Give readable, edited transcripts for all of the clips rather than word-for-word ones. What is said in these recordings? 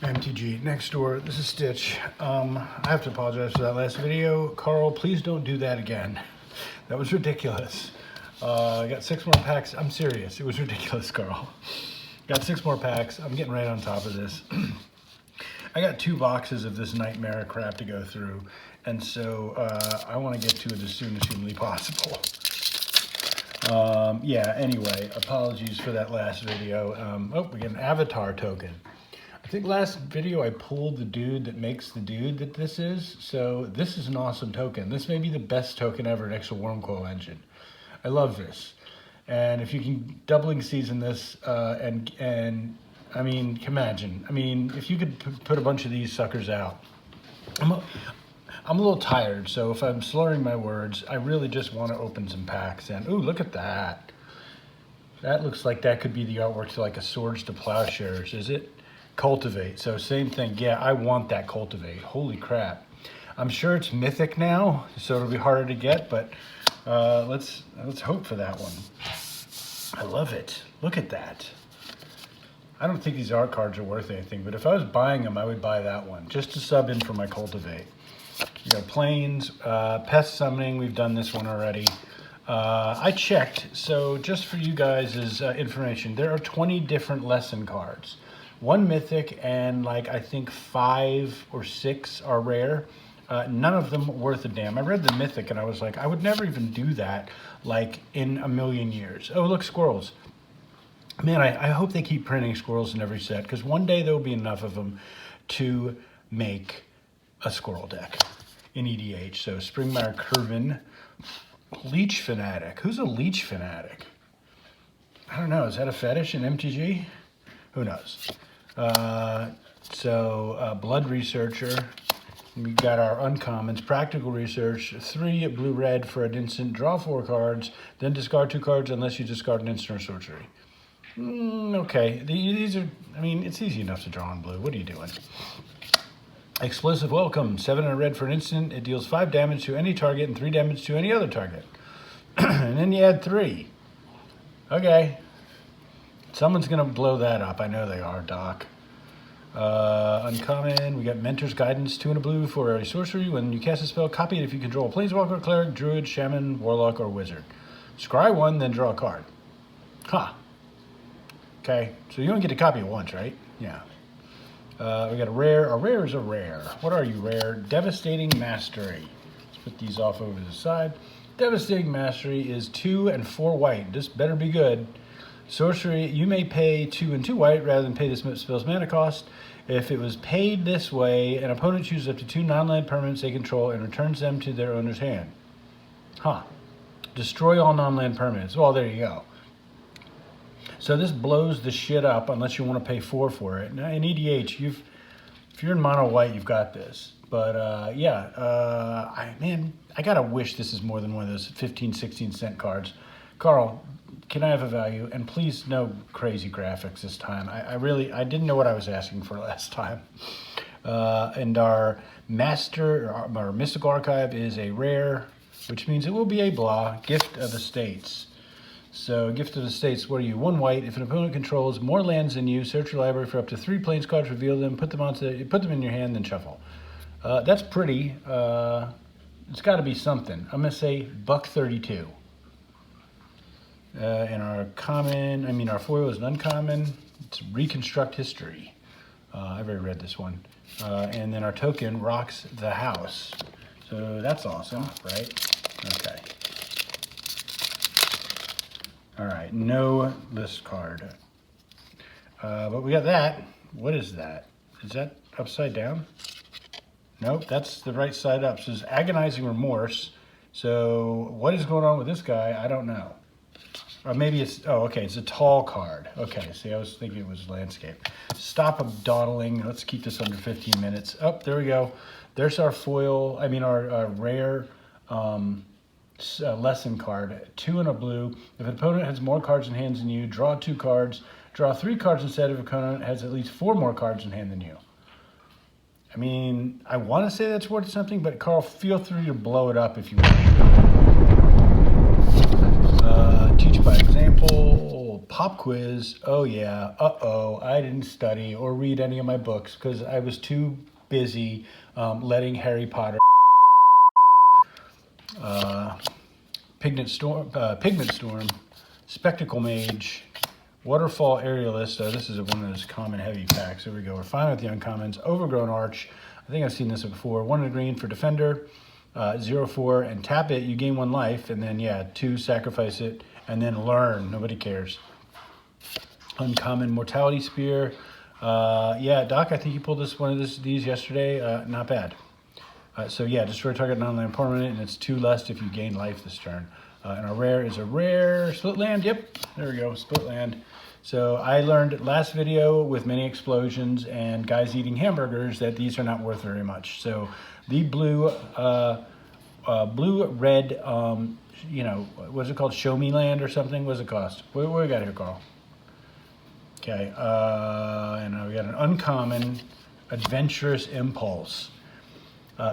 MTG next door. This is Stitch. I have to apologize for that last video. Carl, please don't do that again. That was ridiculous. I got 6 more packs. I'm serious. It was ridiculous, Carl. Got 6 more packs. I'm getting right on top of this. I got 2 boxes of this nightmare crap to go through, and so I want to get to it as soon as humanly possible. Yeah, anyway, apologies for that last video. Oh, we get an avatar token. I think last video I pulled the dude that makes the dude that this is, so this is an awesome token. This may be the best token ever next to Wormcoil Engine. I love this. And if you can doubling season this, and I mean, imagine. I mean, if you could put a bunch of these suckers out. I'm a little tired, so if I'm slurring my words, I really just want to open some packs. And ooh, look at that. That looks like that could be the artwork to like a Swords to Plowshares, is it? Cultivate. So same thing. Yeah, I want that Cultivate. Holy crap. I'm sure it's mythic now, so it'll be harder to get, but let's hope for that one. I love it. Look at that. I don't think these art cards are worth anything, but if I was buying them, I would buy that one just to sub in for my Cultivate. We got Plains, Pest Summoning. We've done this one already. I checked, so just for you guys' information, there are 20 different lesson cards. 1 mythic and like I think 5 or 6 are rare. None of them worth a damn. I read the mythic and I was like, I would never even do that like in a million years. Oh, look, squirrels. Man, I hope they keep printing squirrels in every set, because one day there will be enough of them to make a squirrel deck in EDH. So Springmire Curvin, Leech Fanatic. Who's a Leech Fanatic? I don't know. Is that a fetish in MTG? Who knows? Blood Researcher. We got our uncommons. Practical Research. 3 blue-red for an instant. Draw 4 cards. Then discard 2 cards unless you discard an instant or sorcery. Okay. These are, I mean, it's easy enough to draw in blue. What are you doing? Explosive Welcome. 7 and a red for an instant. It deals 5 damage to any target and 3 damage to any other target. And then you add 3. Okay. Someone's going to blow that up. I know they are, Doc. Uncommon, we got Mentor's Guidance, 2 and a blue for a sorcery. When you cast a spell, copy it if you control a Planeswalker, Cleric, Druid, Shaman, Warlock, or Wizard. Scry 1, then draw a card. Huh. Okay, so you only get to copy it once, right? Yeah. We got a rare. A rare is a rare. What are you, rare? Devastating Mastery. Let's put these off over to the side. Devastating Mastery is 2 and 4 white. This better be good. Sorcery, you may pay 2 and 2 white rather than pay this spell's mana cost. If it was paid this way, an opponent chooses up to 2 non-land permanents they control and returns them to their owner's hand. Huh. Destroy all non-land permanents. Well, there you go. So this blows the shit up unless you want to pay 4 for it. Now, in EDH, if you're in mono white, you've got this. But yeah, I gotta wish this is more than one of those 15, 16 cent cards. Carl, can I have a value? And please, no crazy graphics this time. I didn't know what I was asking for last time. And our Mystical Archive is a rare, which means it will be a blah, Gift of the States. So Gift of the States, what are you? 1 white. If an opponent controls more lands than you, search your library for up to 3 plains cards, reveal them, put them in your hand, then shuffle. That's pretty. It's got to be something. I'm gonna say $1.32. And our our foil is an uncommon. It's Reconstruct History. I've already read this one. And then our token rocks the house. So that's awesome, right? Okay. All right, no list card. But we got that. What is that? Is that upside down? Nope, that's the right side up. So it's Agonizing Remorse. So what is going on with this guy? I don't know. Or maybe it's, oh, okay, it's a tall card. Okay, see, I was thinking it was landscape. Stop dawdling. Let's keep this under 15 minutes. Oh, there we go. There's our foil, our rare lesson card. 2 and a blue. If an opponent has more cards in hand than you, draw 2 cards. Draw 3 cards instead if an opponent has at least 4 more cards in hand than you. I mean, I want to say that's worth something, but Carl, feel free to blow it up if you want. Teach by example. Pop quiz. Oh yeah. Uh-oh. I didn't study or read any of my books because I was too busy letting Harry Potter, Pigment Storm, Spectacle Mage, Waterfall Aerialist. This is one of those common heavy packs. There we go. We're fine with the uncommons. Overgrown Arch. I think I've seen this before. 1 in the green for Defender. 0-4, and tap it. You gain 1 life, and then, yeah, 2, sacrifice it, and then learn. Nobody cares. Uncommon Mortality Spear. Yeah, Doc, I think you pulled one of these yesterday. Not bad. So yeah, destroy target non-land permanent, and it's 2 less if you gain life this turn. And our rare is a rare split land. Yep, there we go, split land. So I learned last video with many explosions and guys eating hamburgers that these are not worth very much. So the blue, red, you know, what's it called? Show Me Land or something? What's it cost? What we got here, Carl? Okay, and we got an uncommon Adventurous Impulse.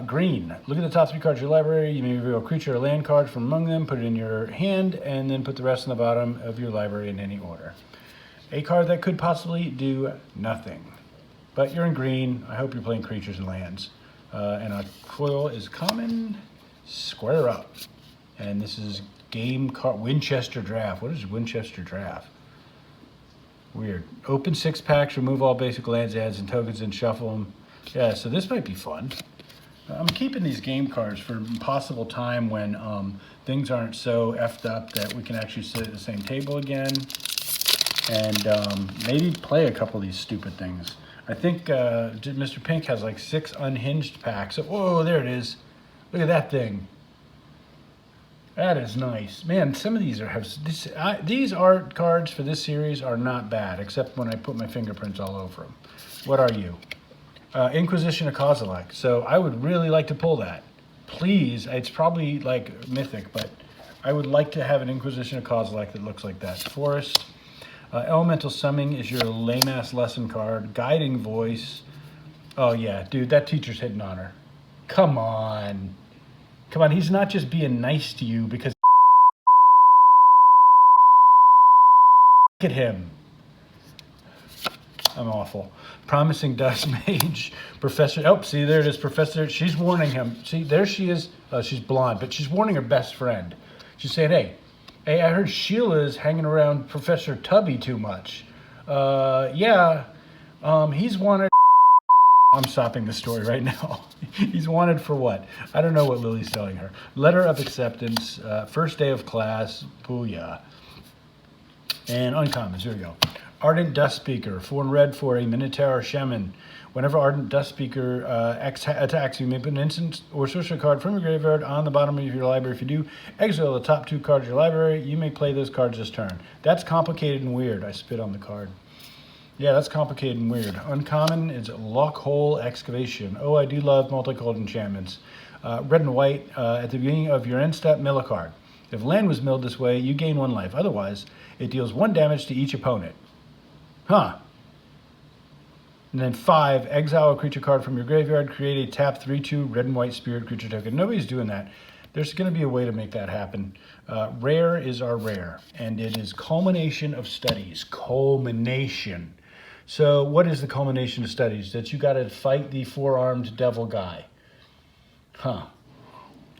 Green. Look at the top 3 cards of your library. You may reveal a creature or land card from among them, put it in your hand, and then put the rest on the bottom of your library in any order. A card that could possibly do nothing. But you're in green. I hope you're playing creatures and lands. And our foil is common. Square Up. And this is game card. Winchester Draft. What is Winchester Draft? Weird. Open 6 packs, remove all basic lands, adds, and tokens, and shuffle them. Yeah, so this might be fun. I'm keeping these game cards for a possible time when things aren't so effed up that we can actually sit at the same table again and maybe play a couple of these stupid things. I think Mr. Pink has like 6 unhinged packs. Whoa, there it is. Look at that thing. That is nice. Man, some of these these art cards for this series are not bad, except when I put my fingerprints all over them. What are you? Inquisition of Kozilek. So I would really like to pull that. Please, it's probably like mythic, but I would like to have an Inquisition of Kozilek that looks like that. Forest. Elemental Summing is your lame-ass lesson card. Guiding Voice. Oh yeah, dude, that teacher's hitting on her. Come on. Come on, he's not just being nice to you because look at him. I'm awful. Promising Dust Mage. Professor, oh, see, there it is, Professor. She's warning him. See, there she is. She's blonde, but she's warning her best friend. She's saying, hey, I heard Sheila's hanging around Professor Tubby too much. Yeah, he's wanted. I'm stopping the story right now. He's wanted for what? I don't know what Lily's telling her. Letter of Acceptance, first day of class, booyah. And uncommons, here we go. Ardent Dust Speaker, 4 in red for a Minotaur Shaman. Whenever Ardent Dust Speaker attacks, you may put an instant or sorcery card from your graveyard on the bottom of your library. If you do, exile the top 2 cards of your library. You may play those cards this turn. That's complicated and weird. I spit on the card. Yeah, that's complicated and weird. Uncommon is Lockhole Excavation. Oh, I do love multicolored enchantments. Red and white, at the beginning of your end step, mill a card. If land was milled this way, you gain 1 life. Otherwise, it deals 1 damage to each opponent. Huh. And then 5, exile a creature card from your graveyard, create a tap 3/2 red and white spirit creature token. Nobody's doing that. There's going to be a way to make that happen. Rare is our rare, and it is Culmination of Studies. Culmination. So what is the Culmination of Studies? That you got to fight the 4-armed devil guy. Huh.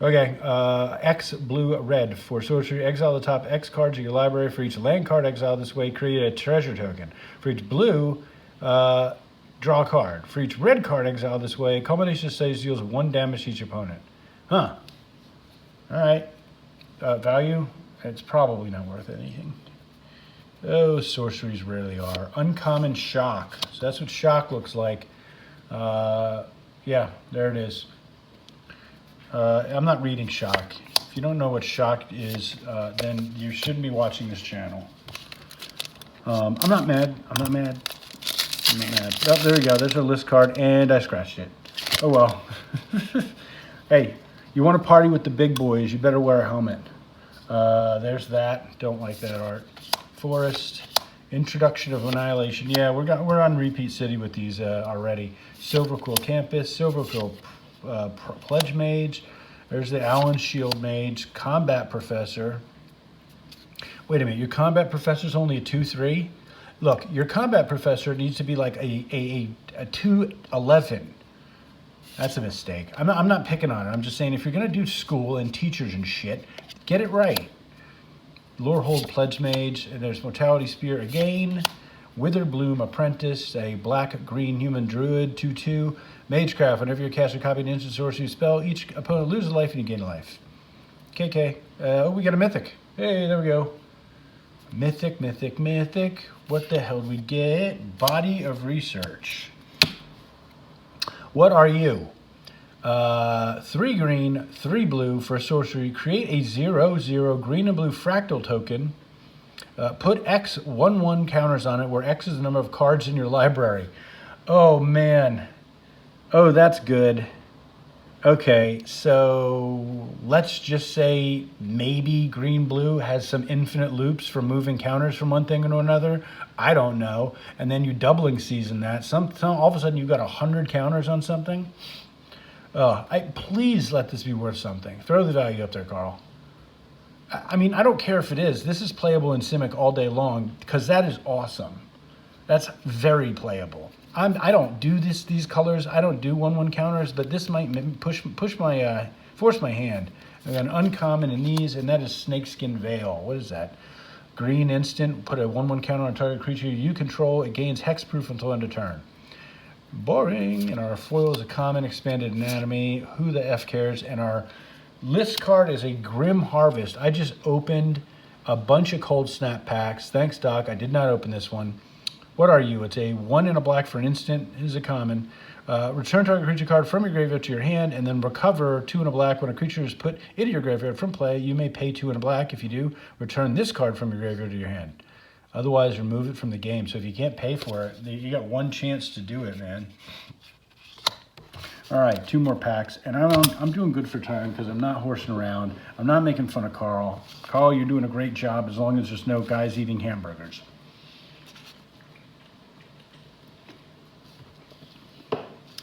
Okay, X blue red for sorcery. Exile the top X cards of your library. For each land card exiled this way, create a treasure token. For each blue, draw a card. For each red card exiled this way, Culmination of Studies deals 1 damage to each opponent. Huh. All right. Value? It's probably not worth anything. Those sorceries rarely are. Uncommon Shock. So that's what Shock looks like. Yeah, there it is. I'm not reading Shock. If you don't know what Shock is, then you shouldn't be watching this channel. I'm not mad. I'm not mad. I'm not mad. Oh, there we go. There's a list card, and I scratched it. Oh, well. Hey, you want to party with the big boys, you better wear a helmet. There's that. Don't like that art. Forest. Introduction of Annihilation. Yeah, we're on Repeat City with these already. Silverquill Campus. Silverquill Pledge Mage. There's the Allen Shield Mage. Combat Professor. Wait a minute, your combat professor's only a 2-3? Look, your combat professor needs to be like a 2-11. That's a mistake. I'm not picking on it. I'm just saying if you're going to do school and teachers and shit, get it right. Lorehold Pledge Mage, and there's Mortality Spear again. Witherbloom Apprentice, a black-green human druid, 2/2. Magecraft, whenever you cast a copy of an instant sorcery spell, each opponent loses a life and you gain a life. KK. Oh, we got a mythic. Hey, there we go. Mythic, mythic, mythic. What the hell did we get? Body of Research. What are you? 3 green, 3 blue for sorcery. Create a 0/0 green and blue fractal token. Put X 1/1 counters on it, where X is the number of cards in your library. Oh, man. Oh, that's good. Okay, so let's just say maybe green-blue has some infinite loops for moving counters from one thing to another. I don't know. And then you doubling season that. All of a sudden you've got 100 counters on something. Please let this be worth something. Throw the value up there, Carl. I mean, I don't care if it is. This is playable in Simic all day long because that is awesome. That's very playable. I don't do these colors. I don't do 1/1 counters, but this might force my hand. I got an uncommon in these, and that is Snakeskin Veil. What is that? Green instant. Put a 1/1 counter on target creature you control. It gains hexproof until end of turn. Boring. And our foil is a common expanded anatomy. Who the F cares? And our list card is a Grim Harvest. I just opened a bunch of Cold Snap packs. Thanks, Doc. I did not open this one. What are you? It's a 1 and a black for an instant. It is a common. Return target creature card from your graveyard to your hand, and then recover 2 and a black when a creature is put into your graveyard from play. You may pay 2 and a black. If you do, return this card from your graveyard to your hand. Otherwise, remove it from the game. So if you can't pay for it, you got one chance to do it, man. All right, 2 more packs, and I'm doing good for time because I'm not horsing around. I'm not making fun of Carl. Carl, you're doing a great job as long as there's no guys eating hamburgers.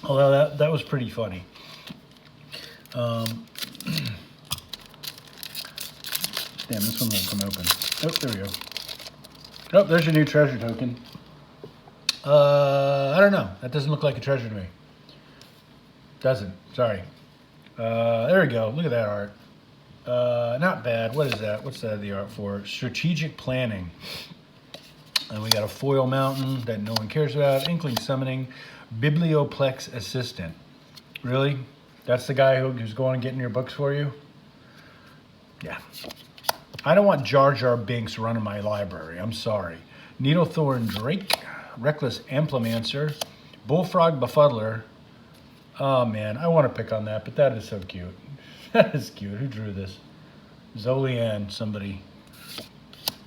Although that was pretty funny. Damn, this one won't come open. Oh, there we go. Oh, there's your new treasure token. I don't know. That doesn't look like a treasure to me. Doesn't. Sorry. There we go. Look at that art. Not bad. What is that? What's that the art for? Strategic Planning. And we got a foil mountain that no one cares about. Inkling Summoning. Biblioplex Assistant. Really? That's the guy who's going and getting your books for you? Yeah. I don't want Jar Jar Binks running my library. I'm sorry. Needlethorn Drake. Reckless Amplimancer. Bullfrog Befuddler. Oh, man. I want to pick on that, but that is so cute. That is cute. Who drew this? Zolian, somebody.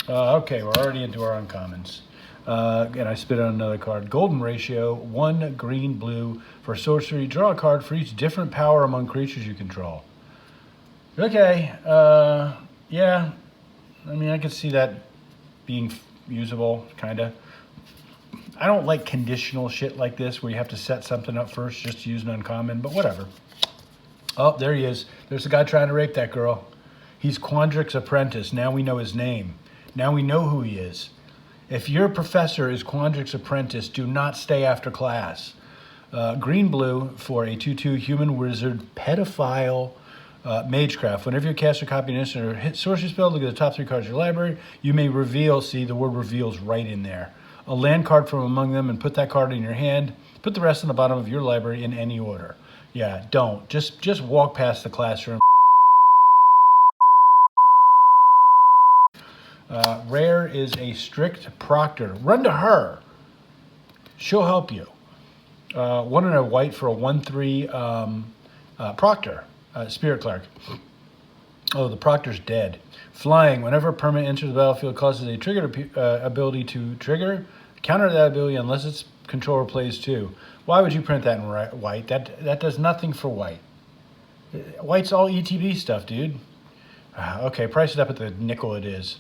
Okay, we're already into our uncommons. And I spit out another card. Golden Ratio, 1 green, blue. For sorcery, draw a card for each different power among creatures you control. Okay, yeah. I mean, I could see that being usable, kind of. I don't like conditional shit like this where you have to set something up first just to use an uncommon, but whatever. Oh, there he is. There's a guy trying to rape that girl. He's Quandrix's apprentice. Now we know his name. Now we know who he is. If your professor is Quandrix's apprentice, do not stay after class. Green-blue for a 2/2 human wizard pedophile magecraft. Whenever you cast a copy of an instant or hit sorcery spell, look at the top 3 cards of your library. You may reveal, see the word reveals right in there, a land card from among them and put that card in your hand. Put the rest on the bottom of your library in any order. Yeah, don't. Just walk past the classroom. Rare is a strict proctor. Run to her. She'll help you. 1 and a white for a 1/3 proctor, spirit cleric. Oh, the proctor's dead. Flying. Whenever a permanent enters the battlefield, causes a triggered ability to trigger. Counter that ability unless its controller plays 2. Why would you print that in white? That does nothing for white. White's all ETB stuff, dude. Okay, price it up at the nickel it is.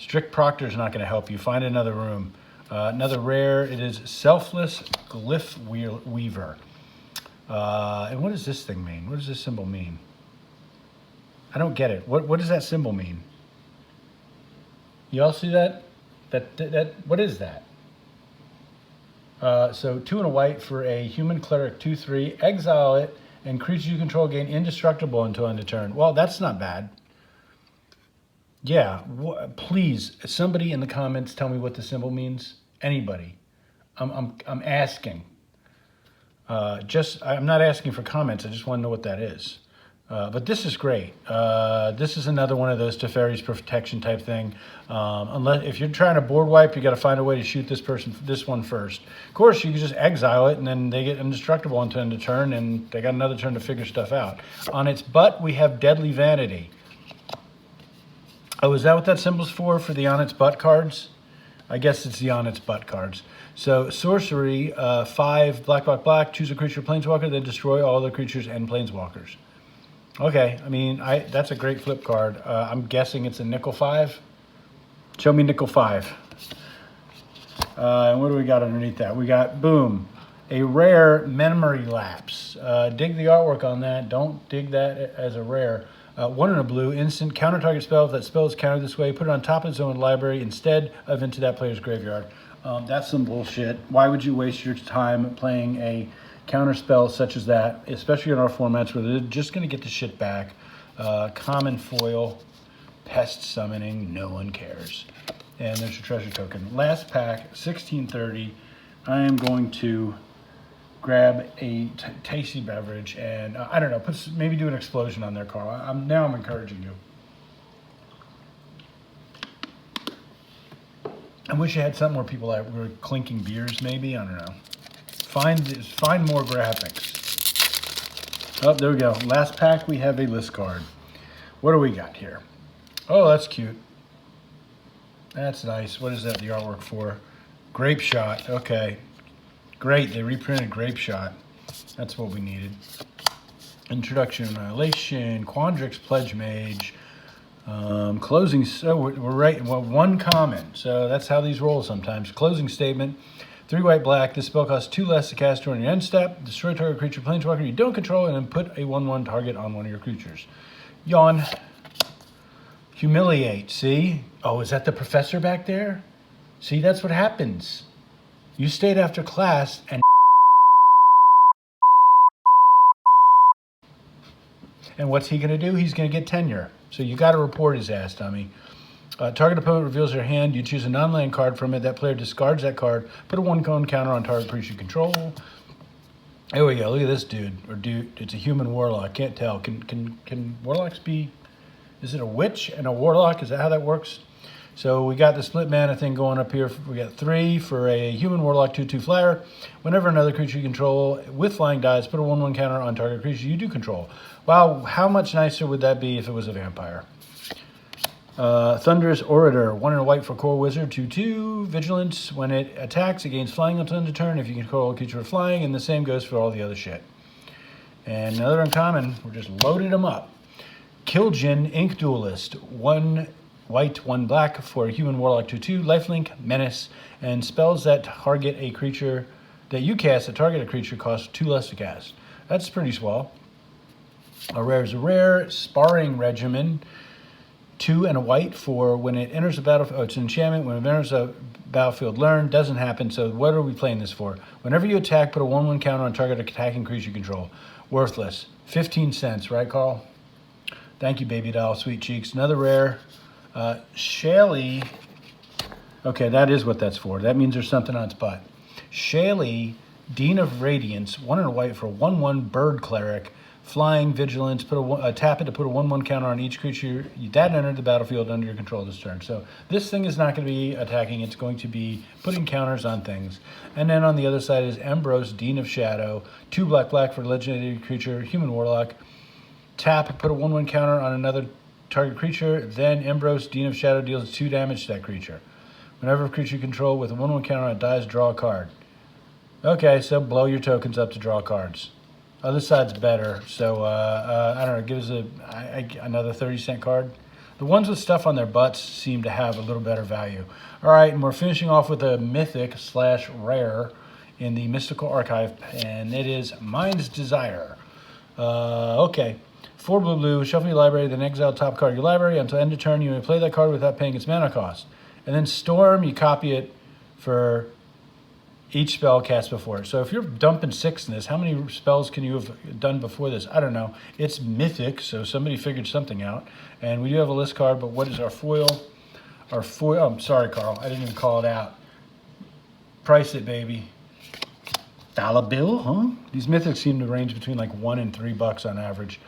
Strict Proctor's not going to help you. Find another room. Another rare, it is Selfless Glyph Weaver. And what does this thing mean? What does this symbol mean? I don't get it. What does that symbol mean? You all see that? That what is that? So 2 and a white for a human cleric 2/3. Exile it, and creatures you control gain indestructible until end of turn. Well, that's not bad. Yeah, please, somebody in the comments tell me what the symbol means. Anybody. I'm asking. I'm not asking for comments. I just want to know what that is. But this is great. This is another one of those Teferi's protection type thing. Unless if you're trying to board wipe, you got to find a way to shoot this one first. Of course, you can just exile it, and then they get indestructible until end of turn, and they got another turn to figure stuff out. On its butt, we have Deadly Vanity. Oh, is that what that symbol's for the on its butt cards? I guess it's the on its butt cards. So sorcery, 5 black, choose a creature planeswalker, then destroy all other creatures and planeswalkers. Okay, I mean, that's a great flip card. I'm guessing it's a nickel 5. Show me nickel 5. And what do we got underneath that? We got, boom, a rare Memory Lapse. Dig the artwork on that. Don't dig that as a rare. 1 and a blue, instant, counter target spell. If that spell is countered this way, put it on top of its own library instead of into that player's graveyard. That's some bullshit. Why would you waste your time playing a counter spell such as that, especially in our formats where they're just going to get the shit back? Common foil, pest summoning, no one cares. And there's your treasure token. Last pack, 1630. I am going to grab a tasty beverage and I don't know, maybe do an explosion on there, Carl. Now I'm encouraging you. I wish I had something where people were clinking beers, maybe. I don't know. Find more graphics. Oh, there we go. Last pack, we have a list card. What do we got here? Oh, that's cute. That's nice. What is that, the artwork for? Grape Shot. Okay. Great. They reprinted Grape Shot. That's what we needed. Introduction, Annihilation, Quandrix, Pledge Mage. Closing, so we're right, well, 1 common, so that's how these roll sometimes. Closing statement, 3 white, black, this spell costs 2 less to cast during your end step, destroy target creature planeswalker you don't control, and then put a 1/1 target on one of your creatures. Yawn. Humiliate, see? Oh, is that the professor back there? See, that's what happens. You stayed after class and what's he going to do? He's going to get tenure. So you got to report his ass, dummy. Target opponent reveals their hand. You choose a non-land card from it. That player discards that card. Put a 1/1 counter on target creature you control. There we go. Look at this dude. Or dude. It's a human warlock. Can't tell. Can warlocks be... Is it a witch and a warlock? Is that how that works? So we got the split mana thing going up here. We got 3 for a human warlock 2/2 flyer. Whenever another creature you control with flying dies, put a 1/1 counter on target creature you do control. Wow, how much nicer would that be if it was a vampire? Thunderous Orator, 1 and a white for core wizard 2/2 vigilance. When it attacks, it gains flying until end of turn if you control a creature with flying, and the same goes for all the other shit. And another uncommon, we're just loaded them up. Kil'jaeden, Ink Duelist, 1 white, 1 black for a human warlock 2/2, lifelink, menace, and spells that target a creature that you cast that target a creature costs 2 less to cast. That's pretty swell. A rare is a rare. Sparring Regimen, 2 and a white for when it enters the battlefield. Oh, it's an enchantment. When it enters the battlefield, learn. Doesn't happen. So what are we playing this for? Whenever you attack, put a 1/1 counter on target attacking creature you control. Worthless. 15 cents, right, Carl? Thank you, baby doll. Sweet cheeks. Another rare. Shaley. Okay, that is what that's for. That means there's something on its butt. Shaley, Dean of Radiance, 1 and a white for 1/1 bird cleric. Flying, vigilance, tap it to put a 1/1 counter on each creature that entered the battlefield under your control this turn. So this thing is not going to be attacking. It's going to be putting counters on things. And then on the other side is Ambrose, Dean of Shadow, 2 black for legendary creature, human warlock. Tap, put a 1/1 counter on another target creature. Then Ambrose, Dean of Shadow deals 2 damage to that creature. Whenever a creature you control with a 1/1 counter on it dies, draw a card. Okay, so blow your tokens up to draw cards. Other side's better, so I don't know, give us another 30-cent card. The ones with stuff on their butts seem to have a little better value. All right, and we're finishing off with a mythic/rare in the Mystical Archive, and it is Mind's Desire. Okay. 4 blue, shuffle your library, then exile top card of your library. Until end of turn, you may play that card without paying its mana cost. And then Storm, you copy it for each spell cast before. So if you're dumping 6 in this, how many spells can you have done before this? I don't know. It's mythic, so somebody figured something out. And we do have a list card, but what is our foil? Our foil, oh, I'm sorry, Carl. I didn't even call it out. Price it, baby. Dollar bill, huh? These mythics seem to range between like $1 and $3 on average.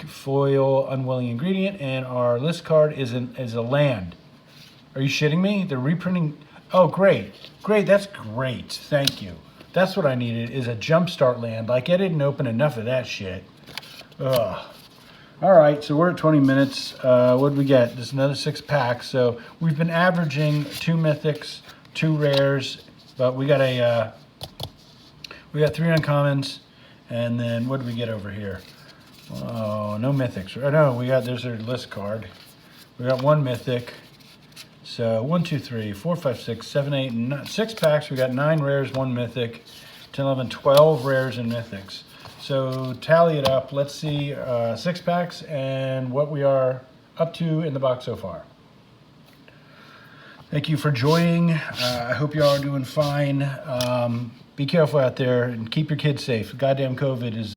Foil, unwilling ingredient, and our list card is a land. Are you shitting me? They're reprinting. Oh, great. Great, that's great. Thank you. That's what I needed, is a jumpstart land. Like, I didn't open enough of that shit. Ugh. All right, so we're at 20 minutes. What did we get? There's another 6 packs. So we've been averaging 2 mythics, 2 rares, but we got 3 uncommons, and then what did we get over here? Oh, no mythics. Oh, no, there's our list card. We got 1 mythic. So 1, 2, 3, 4, 5, 6, 7, 8, 9, 6 packs. We got 9 rares, 1 mythic, 10, 11, 12 rares and mythics. So tally it up. Let's see 6 packs and what we are up to in the box so far. Thank you for joining. I hope you all are doing fine. Be careful out there and keep your kids safe. Goddamn COVID is